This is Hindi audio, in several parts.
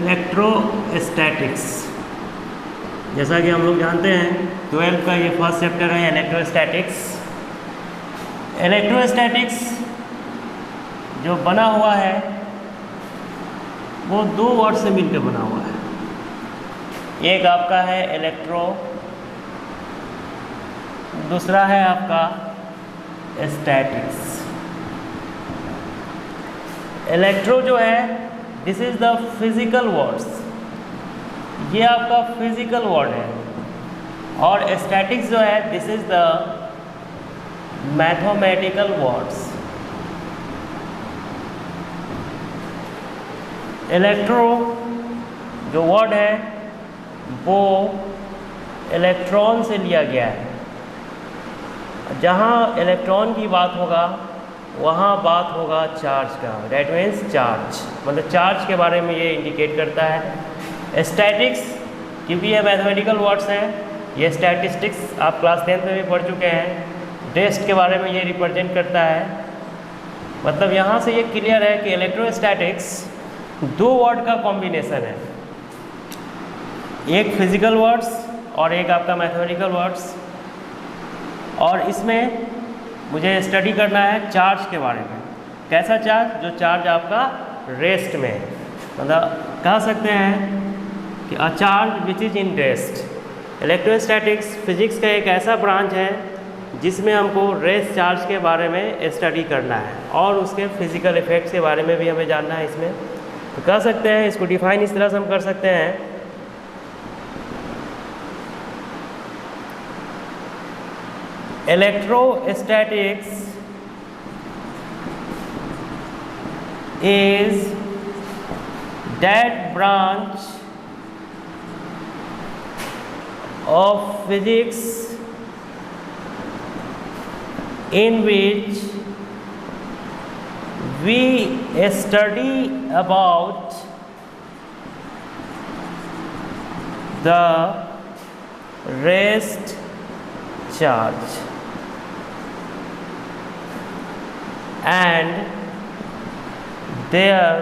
इलेक्ट्रोस्टैटिक्स। जैसा कि हम लोग जानते हैं 12 का ये फर्स्ट चैप्टर है इलेक्ट्रोस्टैटिक्स। इलेक्ट्रोस्टैटिक्स जो बना हुआ है वो दो वर्ड से मिलकर बना हुआ है। एक आपका है इलेक्ट्रो, दूसरा है आपका स्टैटिक्स। इलेक्ट्रो जो है this is the physical words, ये आपका फिजिकल वर्ड है, और स्टैटिक्स जो है this is the mathematical words. Electro जो वर्ड है वो इलेक्ट्रॉन से लिया गया है। जहाँ इलेक्ट्रॉन की बात होगा वहाँ बात होगा चार्ज का, डेट मीन्स चार्ज, मतलब चार्ज के बारे में ये इंडिकेट करता है। स्टैटिक्स क्योंकि ये मैथमेटिकल वर्ड्स हैं, ये स्टैटिस्टिक्स आप क्लास 10th में भी पढ़ चुके हैं, रेस्ट के बारे में ये रिप्रेजेंट करता है। मतलब यहाँ से ये क्लियर है कि इलेक्ट्रोस्टैटिक्स दो वर्ड का कॉम्बिनेशन है, एक फिजिकल वर्ड्स और एक आपका मैथमेटिकल वर्ड्स। और इसमें मुझे स्टडी करना है चार्ज के बारे में। कैसा चार्ज? जो चार्ज आपका रेस्ट में है, मतलब कह सकते हैं कि a charge which is in rest. Electrostatics physics का एक ऐसा ब्रांच है जिसमें हमको रेस्ट चार्ज के बारे में स्टडी करना है और उसके फिजिकल इफेक्ट्स के बारे में भी हमें जानना है इसमें। तो कह सकते हैं इसको डिफाइन इस तरह से हम कर सकते हैं, electrostatics is that branch of physics in which we study about the rest charge and their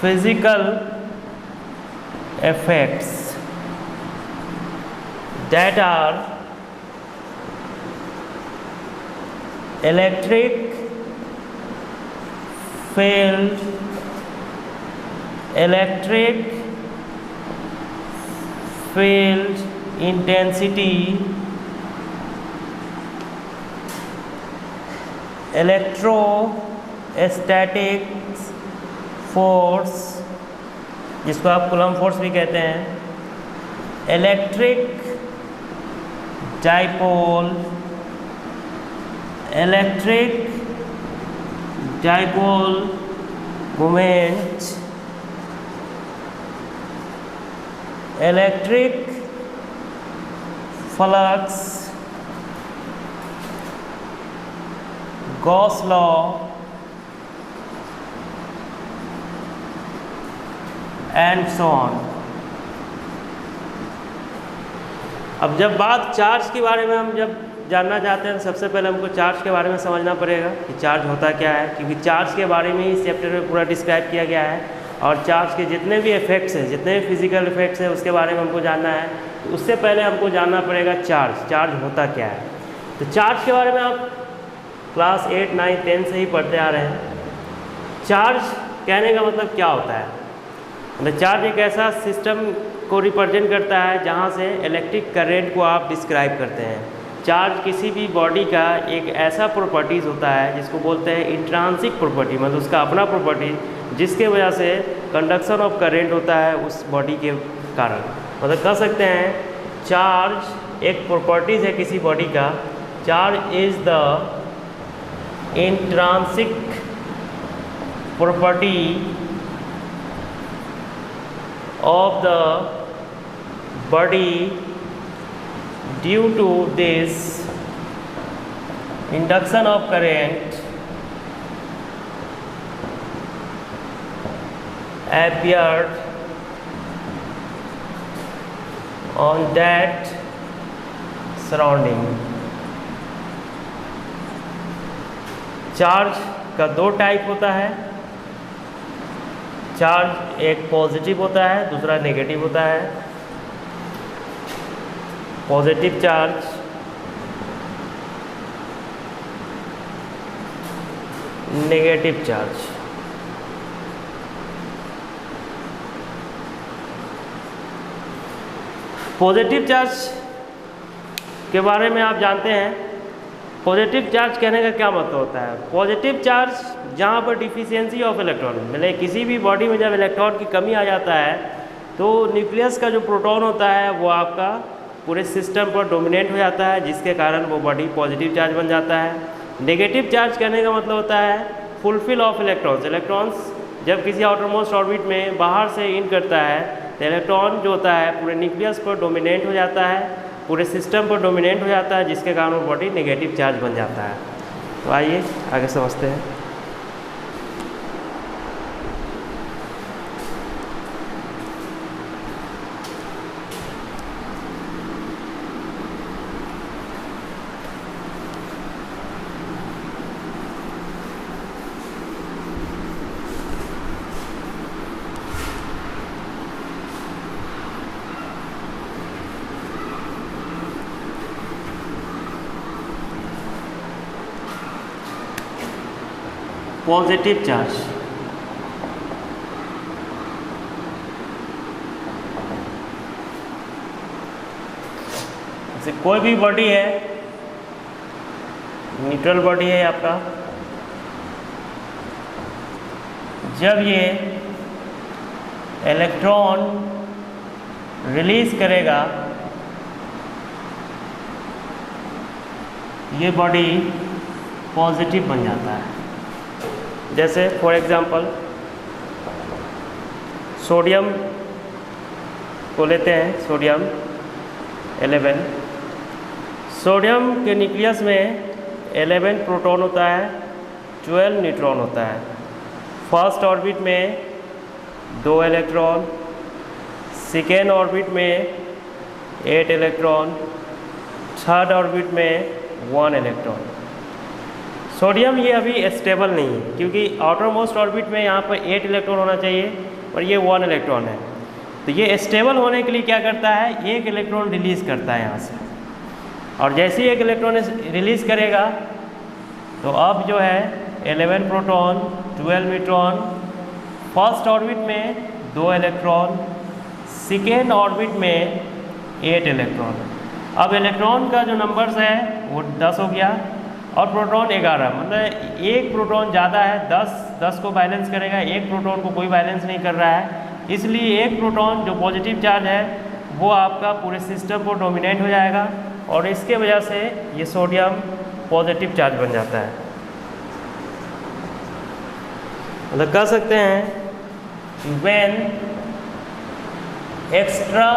physical effects that are electric field, electric field intensity, electrostatic force जिसको आप कूलम फोर्स भी कहते हैं, electric dipole, electric dipole moment, electric flux, Gauss law and so on. अब जब बात चार्ज के बारे में हम जब जानना चाहते हैं तो सबसे पहले हमको चार्ज के बारे में समझना पड़ेगा कि चार्ज होता क्या है, क्योंकि चार्ज के बारे में ही इस चैप्टर में पूरा डिस्क्राइब किया गया है और चार्ज के जितने भी इफेक्ट्स हैं, जितने भी फिजिकल इफेक्ट्स हैं उसके बारे में हमको जानना है। तो उससे पहले हमको जानना पड़ेगा चार्ज होता क्या है। तो चार्ज के बारे में आप क्लास 8, 9, 10 से ही पढ़ते आ रहे हैं। चार्ज कहने का मतलब क्या होता है? मतलब चार्ज एक ऐसा सिस्टम को रिप्रेजेंट करता है जहाँ से इलेक्ट्रिक करंट को आप डिस्क्राइब करते हैं। चार्ज किसी भी बॉडी का एक ऐसा प्रॉपर्टीज़ होता है जिसको बोलते हैं इंट्रांसिक प्रॉपर्टी, मतलब उसका अपना प्रॉपर्टी जिसके वजह से कंडक्शन ऑफ करंट होता है उस बॉडी के कारण। मतलब कह सकते हैं चार्ज एक प्रॉपर्टीज़ है किसी बॉडी का। Charge is the intrinsic property of the body due to this induction of current appeared on that surrounding। Charge का दो टाइप होता है, चार्ज एक पॉजिटिव होता है, दूसरा नेगेटिव होता है। Positive charge negative charge. Positive charge के बारे में आप जानते हैं। पॉजिटिव चार्ज कहने का क्या मतलब होता है? पॉजिटिव चार्ज जहाँ पर डिफिशियंसी ऑफ इलेक्ट्रॉन, मतलब किसी भी बॉडी में जब इलेक्ट्रॉन की कमी आ जाता है तो न्यूक्लियस का जो प्रोटॉन होता है वो आपका पूरे सिस्टम पर डोमिनेट हो जाता है, जिसके कारण वो बॉडी पॉजिटिव चार्ज बन जाता है। नेगेटिव चार्ज कहने का मतलब होता है फुलफिल ऑफ इलेक्ट्रॉन्स। इलेक्ट्रॉन्स जब किसी आउटरमोस्ट ऑर्बिट में बाहर से इन करता है तो इलेक्ट्रॉन जो होता है पूरे न्यूक्लियस पर डोमिनेट हो जाता है, पूरे सिस्टम पर डोमिनेट हो जाता है, जिसके कारण वो बॉडी नेगेटिव चार्ज बन जाता है। तो आइए आगे समझते हैं। पॉजिटिव चार्ज जैसे कोई भी बॉडी है, न्यूट्रल बॉडी है आपका, जब ये इलेक्ट्रॉन रिलीज करेगा ये बॉडी पॉजिटिव बन जाता है। जैसे फॉर एग्जांपल सोडियम को लेते हैं, सोडियम 11। सोडियम के न्यूक्लियस में 11 प्रोटॉन होता है, 12 न्यूट्रॉन होता है। फर्स्ट ऑर्बिट में 2 इलेक्ट्रॉन, सेकेंड ऑर्बिट में 8 इलेक्ट्रॉन, थर्ड ऑर्बिट में 1 इलेक्ट्रॉन। सोडियम ये अभी स्टेबल नहीं है, क्योंकि आउटर मोस्ट ऑर्बिट में यहाँ पर 8 इलेक्ट्रॉन होना चाहिए और ये 1 इलेक्ट्रॉन है। तो ये स्टेबल होने के लिए क्या करता है, 1 इलेक्ट्रॉन रिलीज़ करता है यहाँ से, और जैसे ही 1 इलेक्ट्रॉन रिलीज़ करेगा तो अब जो है 11 प्रोटॉन, 12 न्यूट्रॉन, फर्स्ट ऑर्बिट में 2 इलेक्ट्रॉन, सेकेंड ऑर्बिट में 8 इलेक्ट्रॉन। अब इलेक्ट्रॉन का जो नंबर्स है वो 10 हो गया और प्रोटॉन 11, मतलब एक प्रोटॉन ज़्यादा है, 10 को बैलेंस करेगा, एक प्रोटॉन को कोई बैलेंस नहीं कर रहा है। इसलिए एक प्रोटॉन जो पॉजिटिव चार्ज है वो आपका पूरे सिस्टम को डोमिनेट हो जाएगा और इसके वजह से ये सोडियम पॉजिटिव चार्ज बन जाता है। मतलब कह सकते हैं when extra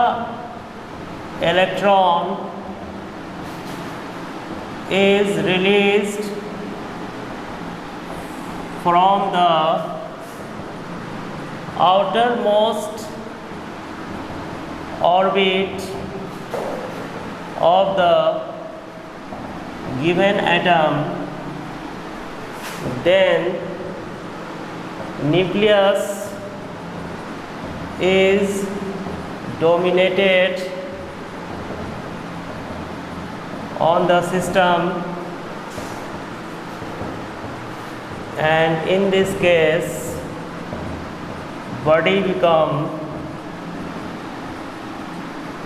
electron is released from the outermost orbit of the given atom, then nucleus is dominated on the system, and in this case body become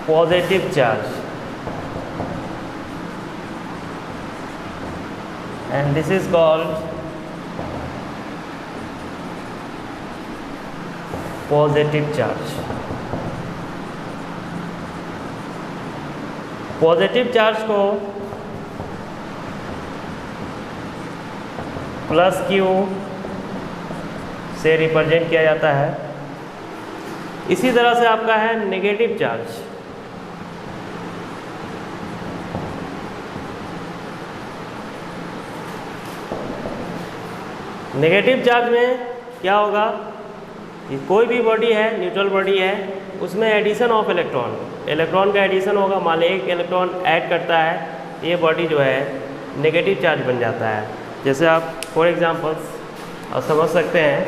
positive charge, and this is called positive charge। Positive charge को प्लस Q से रिप्रेजेंट किया जाता है। इसी तरह से आपका है नेगेटिव चार्ज। नेगेटिव चार्ज में क्या होगा, ये कोई भी बॉडी है, न्यूट्रल बॉडी है, उसमें एडिशन ऑफ इलेक्ट्रॉन, इलेक्ट्रॉन का एडिशन होगा। मान लीजिए 1 इलेक्ट्रॉन ऐड करता है, ये बॉडी जो है नेगेटिव चार्ज बन जाता है। जैसे आप फॉर एग्जांपल्स आप समझ सकते हैं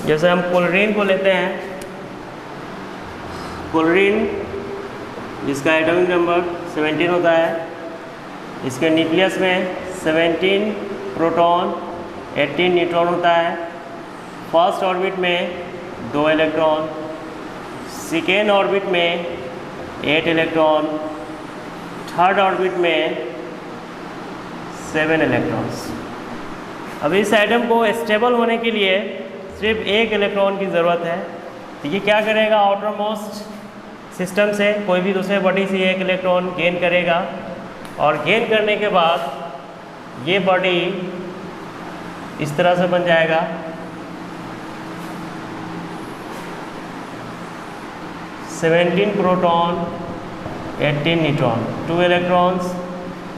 जैसे हम क्लोरीन को लेते हैं, क्लोरीन जिसका एटॉमिक नंबर 17 होता है, इसके न्यूक्लियस में 17 प्रोटॉन 18 न्यूट्रॉन होता है। फर्स्ट ऑर्बिट में 2 इलेक्ट्रॉन, सेकेंड ऑर्बिट में 8 इलेक्ट्रॉन, थर्ड ऑर्बिट में 7 इलेक्ट्रॉन्स। अब इस एटम को स्टेबल होने के लिए सिर्फ 1 इलेक्ट्रॉन की ज़रूरत है। तो ये क्या करेगा, आउटर मोस्ट सिस्टम से कोई भी दूसरे बॉडी से 1 इलेक्ट्रॉन गेन करेगा, और गेन करने के बाद ये बॉडी इस तरह से बन जाएगा। Seventeen proton 18 neutron, 2 electrons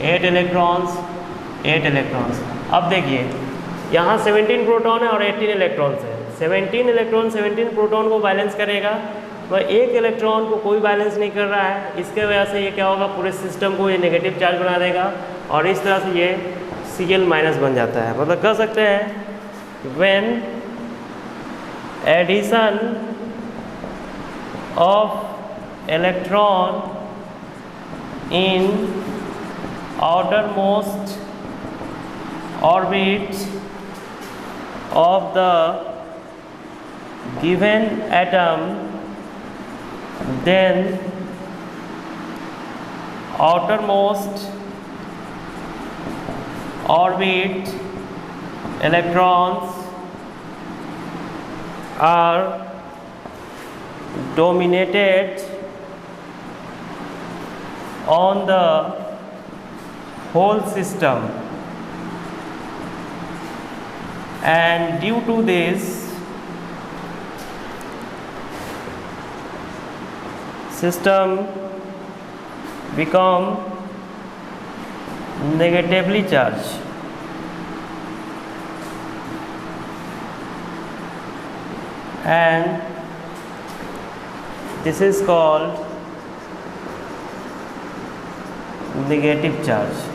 8 electrons 8 electrons. अब देखिए यहाँ 17 प्रोटॉन है और 18 इलेक्ट्रॉन्स है। 17 इलेक्ट्रॉन 17 प्रोटॉन को बैलेंस करेगा, तो 1 इलेक्ट्रॉन को कोई बैलेंस नहीं कर रहा है। इसके वजह से ये क्या होगा, पूरे सिस्टम को ये नेगेटिव चार्ज बना देगा, और इस तरह से ये Cl- बन जाता है। मतलब कह सकते हैं when addition of electron in outermost orbit of the given atom, then outermost orbit electrons are dominated on the whole system, and due to this system become negatively charged, and this is called negative charge।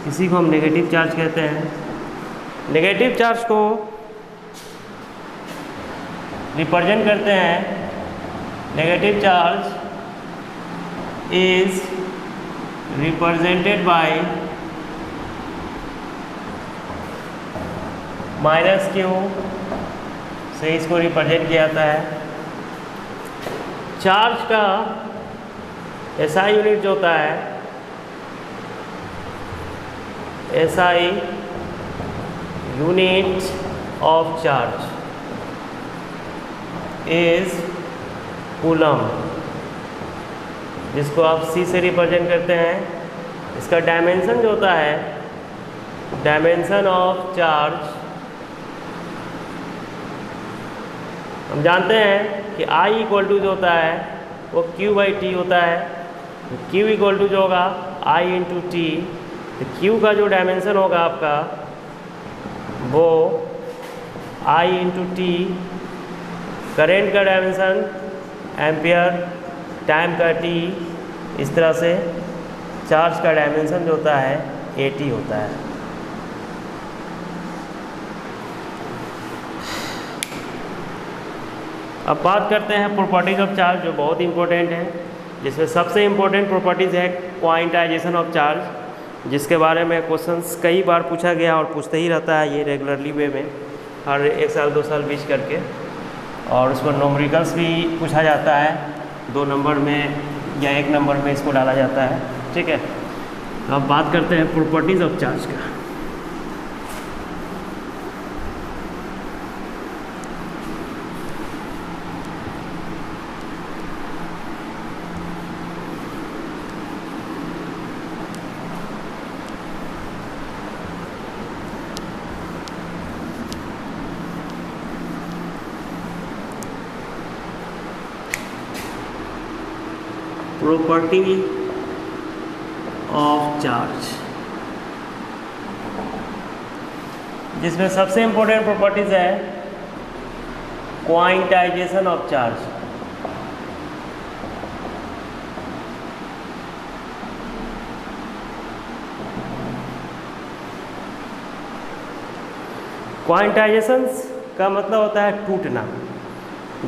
इसी को हम नेगेटिव चार्ज कहते हैं। नेगेटिव चार्ज को रिप्रेजेंट करते हैं, negative charge is represented by -q से इसको रिप्रेजेंट किया जाता है। चार्ज का SI यूनिट जो होता है, SI unit of charge is coulomb, जिसको आप C से रिप्रेजेंट करते हैं। इसका डायमेंशन जो होता है, डायमेंशन ऑफ चार्ज, हम जानते हैं कि I इक्वल टू जो होता है वो Q/T होता है। Q इक्वल टू जो होगा I इंटू T, तो Q का जो डायमेंशन होगा आपका वो I इंटू T, करेंट का डायमेंशन एम्पियर, टाइम का T, इस तरह से चार्ज का डायमेंशन जो होता है AT होता है। अब बात करते हैं प्रॉपर्टीज ऑफ चार्ज, जो बहुत इंपॉर्टेंट है, जिसमें सबसे इम्पोर्टेंट प्रॉपर्टीज़ है क्वांटाइजेशन ऑफ चार्ज, जिसके बारे में क्वेश्चंस कई बार पूछा गया और पूछते ही रहता है ये रेगुलरली वे में, हर 1 साल 2 साल बीच करके। और उसको न्यूमेरिकल्स भी पूछा जाता है, 2 नंबर में या 1 नंबर में इसको डाला जाता है। ठीक है, तो अब बात करते हैं प्रॉपर्टीज़ ऑफ चार्ज का। प्रॉपर्टी ऑफ चार्ज, जिसमें सबसे इंपॉर्टेंट प्रॉपर्टीज है क्वांटाइजेशन ऑफ चार्ज। क्वांटाइजेशन का मतलब होता है टूटना।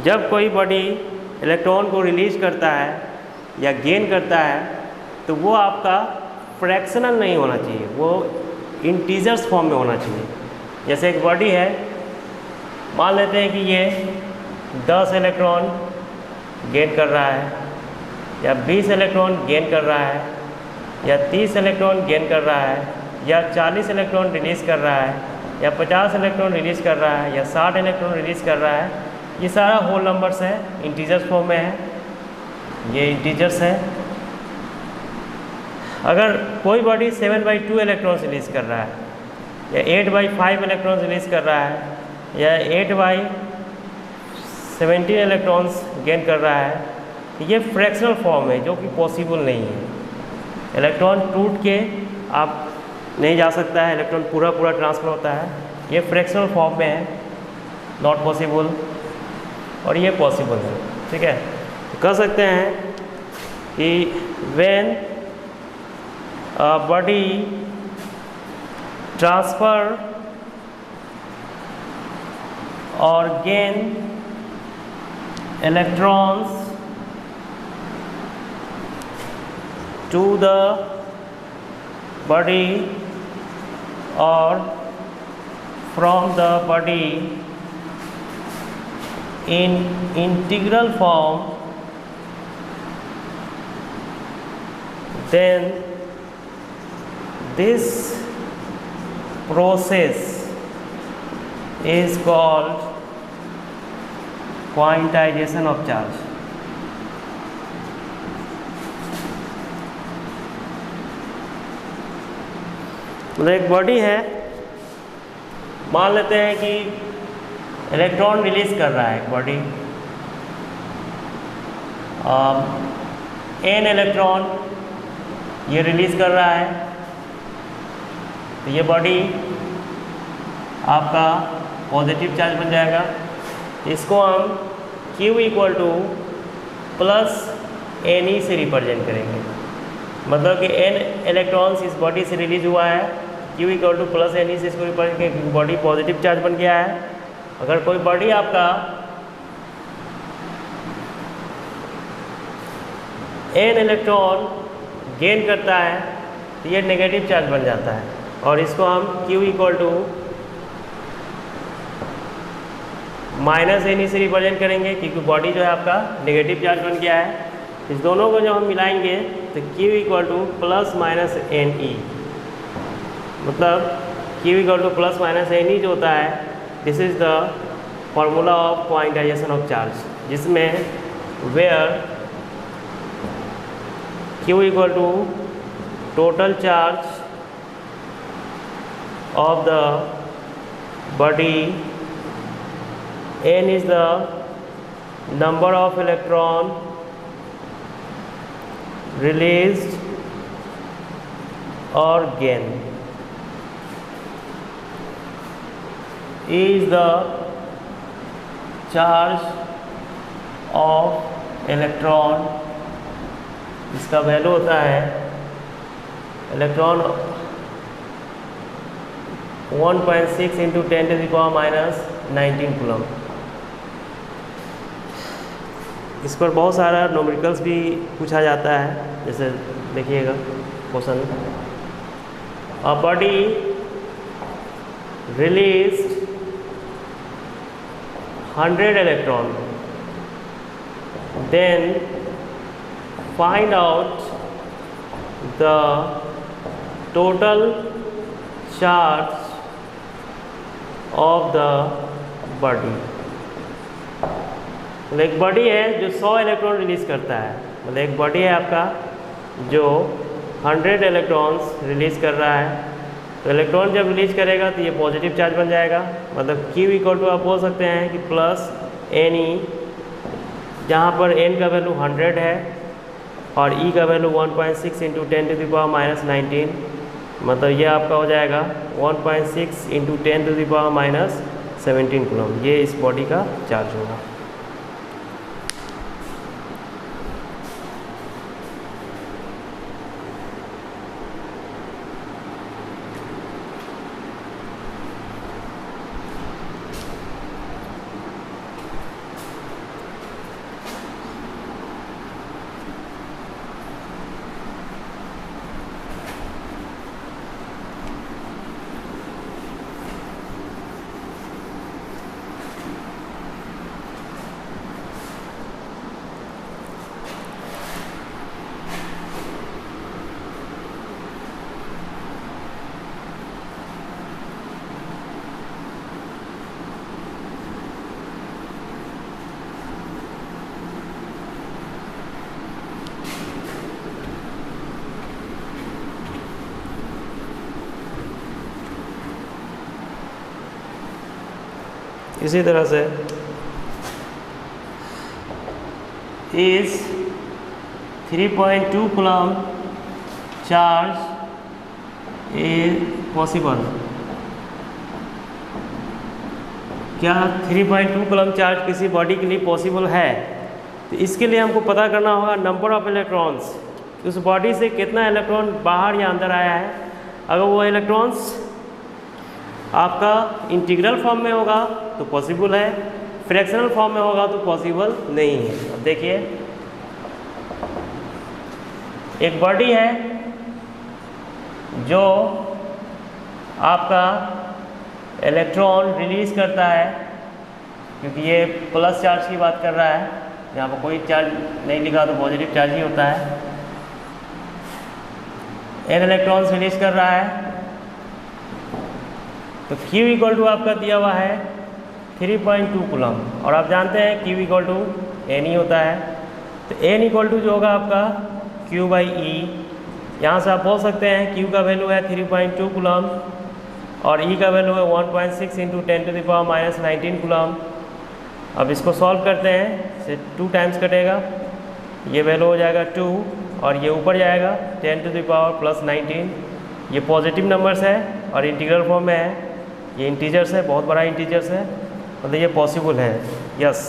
जब कोई बॉडी इलेक्ट्रॉन को रिलीज करता है या गेन करता है तो वो आपका फ्रैक्शनल नहीं होना चाहिए, वो इंटीजर्स फॉर्म में होना चाहिए। जैसे एक बॉडी है, मान लेते हैं कि ये 10 इलेक्ट्रॉन गेन कर रहा है या 20 इलेक्ट्रॉन गेन कर रहा है या 30 इलेक्ट्रॉन गेन कर रहा है या 40 इलेक्ट्रॉन रिलीज़ कर रहा है या 50 इलेक्ट्रॉन रिलीज़ कर रहा है या 60 इलेक्ट्रॉन रिलीज़ कर रहा है। ये सारा होल नंबर्स है, इंटीजर्स फॉर्म में है, ये इंटीजर्स है। अगर कोई बॉडी 7/2 इलेक्ट्रॉन्स रिलीज़ कर रहा है या 8/5 इलेक्ट्रॉन्स रिलीज़ कर रहा है या 8/17 इलेक्ट्रॉन्स गेन कर रहा है, ये फ्रैक्शनल फॉर्म है जो कि पॉसिबल नहीं है। इलेक्ट्रॉन टूट के आप नहीं जा सकता है, इलेक्ट्रॉन पूरा ट्रांसफर होता है। ये फ्रैक्शनल फॉर्म में है, नॉट पॉसिबल, और ये पॉसिबल है। ठीक है, तो कह सकते हैं कि व्हेन अ बॉडी ट्रांसफर और gain electrons to the body or from the body in integral form, then this process is called quantization of charge. मतलब एक बॉडी है, मान लेते हैं कि इलेक्ट्रॉन रिलीज कर रहा है एक बॉडी, n इलेक्ट्रॉन ये रिलीज कर रहा है, तो ये बॉडी आपका पॉजिटिव चार्ज बन जाएगा। इसको हम Q + Ne से रिप्रेजेंट करेंगे। मतलब कि n इलेक्ट्रॉन्स इस बॉडी से रिलीज हुआ है, Q + Ne से इसको रिप्रेजेंट करेंगे, बॉडी पॉजिटिव चार्ज बन गया है। अगर कोई बॉडी आपका n इलेक्ट्रॉन गेन करता है तो ये नेगेटिव चार्ज बन जाता है, और इसको हम Q -Ne से रिप्रेजेंट करेंगे, क्योंकि बॉडी जो है आपका नेगेटिव चार्ज बन गया है। इस दोनों को जब हम मिलाएंगे तो Q ± Ne, मतलब Q ± Ne जो होता है, this is the formula of quantization of charge, जिसमें where Q total charge of the body, n is the number of electron released or gain, is the charge of electron, इसका वैल्यू होता है इलेक्ट्रॉन 1.6 × 10⁻⁻19 कूलम। इस पर बहुत सारा न्यूमेरिकल्स भी पूछा जाता है, जैसे देखिएगा question, a body released 100 electron, then find out the total charge of the body. मतलब एक बॉडी है जो 100 इलेक्ट्रॉन रिलीज़ करता है, मतलब एक बॉडी है आपका जो 100 इलेक्ट्रॉन्स रिलीज़ कर रहा है, तो इलेक्ट्रॉन जब रिलीज करेगा तो ये पॉजिटिव चार्ज बन जाएगा। मतलब Q आप बोल सकते हैं कि +Ne, जहाँ पर n का वैल्यू 100 है और E का वैल्यू 1.6 × 10⁻⁻19, मतलब ये आपका हो जाएगा 1.6 × 10⁻⁻17 कूलम। ये इस बॉडी का चार्ज होगा। इसी तरह से is 3.2 coulomb charge is possible. क्या 3.2 कूलम चार्ज किसी बॉडी के लिए पॉसिबल है? तो इसके लिए हमको पता करना होगा नंबर ऑफ इलेक्ट्रॉन्स, उस बॉडी से कितना इलेक्ट्रॉन बाहर या अंदर आया है। अगर वो इलेक्ट्रॉन्स आपका इंटीग्रल फॉर्म में होगा तो पॉसिबल है, फ्रैक्शनल फॉर्म में होगा तो पॉसिबल नहीं है। अब देखिए, एक बॉडी है जो आपका इलेक्ट्रॉन रिलीज करता है, क्योंकि ये प्लस चार्ज की बात कर रहा है, यहाँ पर कोई चार्ज नहीं लिखा तो पॉजिटिव चार्ज ही होता है। n इलेक्ट्रॉन्स रिलीज कर रहा है, तो Q इक्वल टू आपका दिया हुआ है 3.2 कूलम, और आप जानते हैं Q इक्वल टू n ही होता है। तो n इक्वल टू जो होगा आपका Q बाई ई, यहाँ से आप बोल सकते हैं Q का वैल्यू है 3.2 कूलम और E का वैल्यू है 1.6 इंटू 10⁻⁻19 कूलम। अब इसको सॉल्व करते हैं, से 2 टाइम्स कटेगा, ये वैल्यू हो जाएगा 2 और ये ऊपर जाएगा 10⁻+19। ये पॉजिटिव नंबर्स है और इंटीग्रल फॉर्म में है, ये इंटीजर्स है, बहुत बड़ा इंटीजर्स है, मतलब ये पॉसिबल है। यस,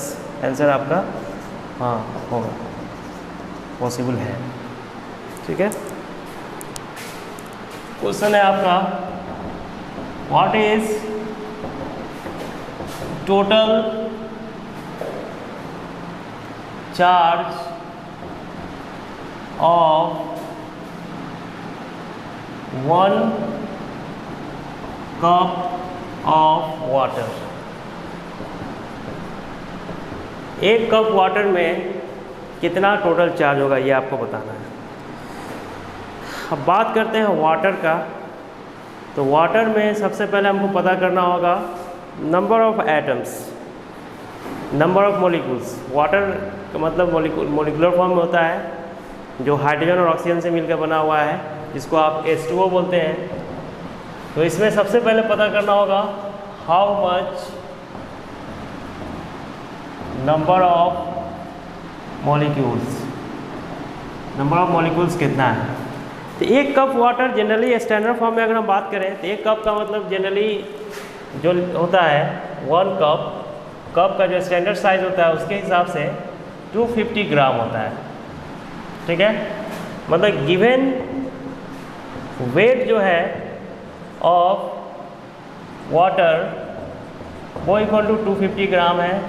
आंसर आपका हाँ होगा, पॉसिबल है। ठीक है, क्वेश्चन है आपका, what is total charge of 1 cup of water. एक कप वाटर में कितना टोटल चार्ज होगा ये आपको बताना है। अब बात करते हैं वाटर का, तो वाटर में सबसे पहले हमको पता करना होगा number of atoms, number of molecules. Water का मतलब मॉलिक्यूलर फॉर्म में होता है, जो हाइड्रोजन और ऑक्सीजन से मिलकर बना हुआ है, जिसको आप H2O बोलते हैं। तो इसमें सबसे पहले पता करना होगा how much number of molecules, number of molecules कितना है। तो एक cup water generally standard form में अगर हम बात करें तो एक कप का मतलब जनरली जो होता है 1 कप का जो स्टैंडर्ड साइज होता है उसके हिसाब से 250 ग्राम होता है। ठीक है, मतलब गिवन वेट जो है ऑफ वाटर वो इक्वल टू 250 ग्राम है,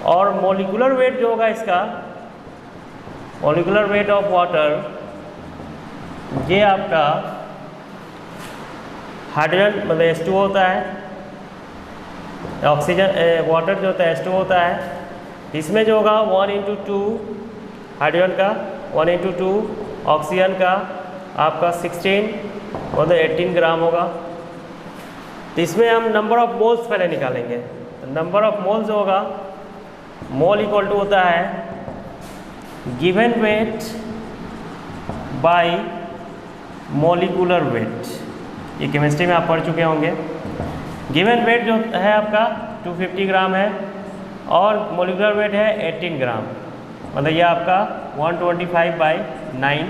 और मॉलिक्यूलर वेट जो होगा इसका, मॉलिक्यूलर वेट ऑफ वाटर, ये आपका हाइड्रोजन मतलब H2O होता है, ऑक्सीजन वाटर जो होता है H2O होता है, इसमें जो होगा 1 इंटू 2 हाइड्रोजन का, 1 इंटू 2 ऑक्सीजन का आपका 16 मतलब 18 ग्राम होगा। तो इसमें हम नंबर ऑफ मोल्स पहले निकालेंगे। तो नंबर ऑफ मोल्स होगा, मोल इक्वल टू होता है given weight by molecular weight. ये केमिस्ट्री में आप पढ़ चुके होंगे। गिवन वेट जो है आपका 250 ग्राम है और मॉलिक्यूलर वेट है 18 ग्राम, मतलब ये आपका 125/9।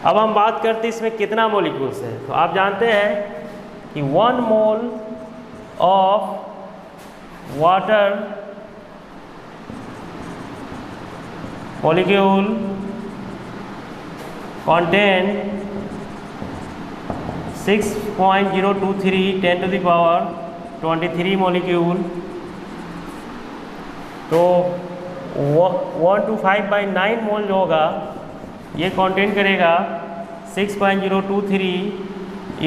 अब हम बात करते हैं इसमें कितना मॉलिक्यूल्स है। तो आप जानते हैं कि 1 mole of water molecule contain 6.023 10⁻23 molecule. तो 125/9 मोल जो होगा ये कंटेन करेगा 6.023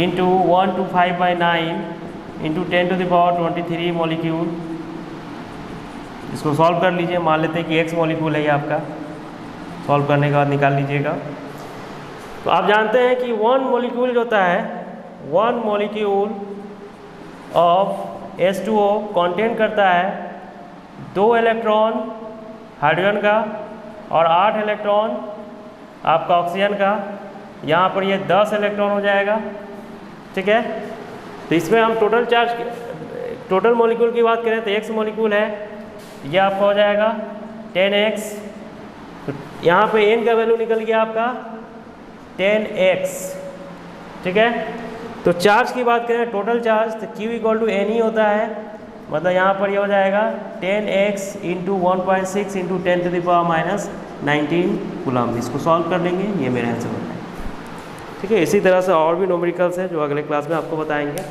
इंटू 125/9 इंटू 10⁻23 मॉलिक्यूल। इसको सॉल्व कर लीजिए, मान लेते हैं कि x मॉलिक्यूल है ये आपका, सॉल्व करने के बाद निकाल लीजिएगा। तो आप जानते हैं कि 1 मॉलिक्यूल जो होता है, 1 मॉलिक्यूल ऑफ H2O कंटेन करता है 2 इलेक्ट्रॉन हाइड्रोजन का और 8 इलेक्ट्रॉन आपका ऑक्सीजन का। यहाँ पर ये 10 इलेक्ट्रॉन हो जाएगा। ठीक है, तो इसमें हम टोटल मॉलिक्यूल की बात करें तो x मॉलिक्यूल है, ये आपका हो जाएगा 10x, तो यहाँ पे n का वैल्यू निकल गया आपका 10x, ठीक है। तो चार्ज की बात करें टोटल चार्ज तो Q = n ही होता है, मतलब यहाँ पर ये हो जाएगा 10x × 1.6 × 10⁻⁻19 कूलम। इसको सॉल्व कर लेंगे, ये मेरा आंसर होता है, ठीक है। इसी तरह से और भी न्यूमेरिकल्स हैं जो अगले क्लास में आपको बताएंगे।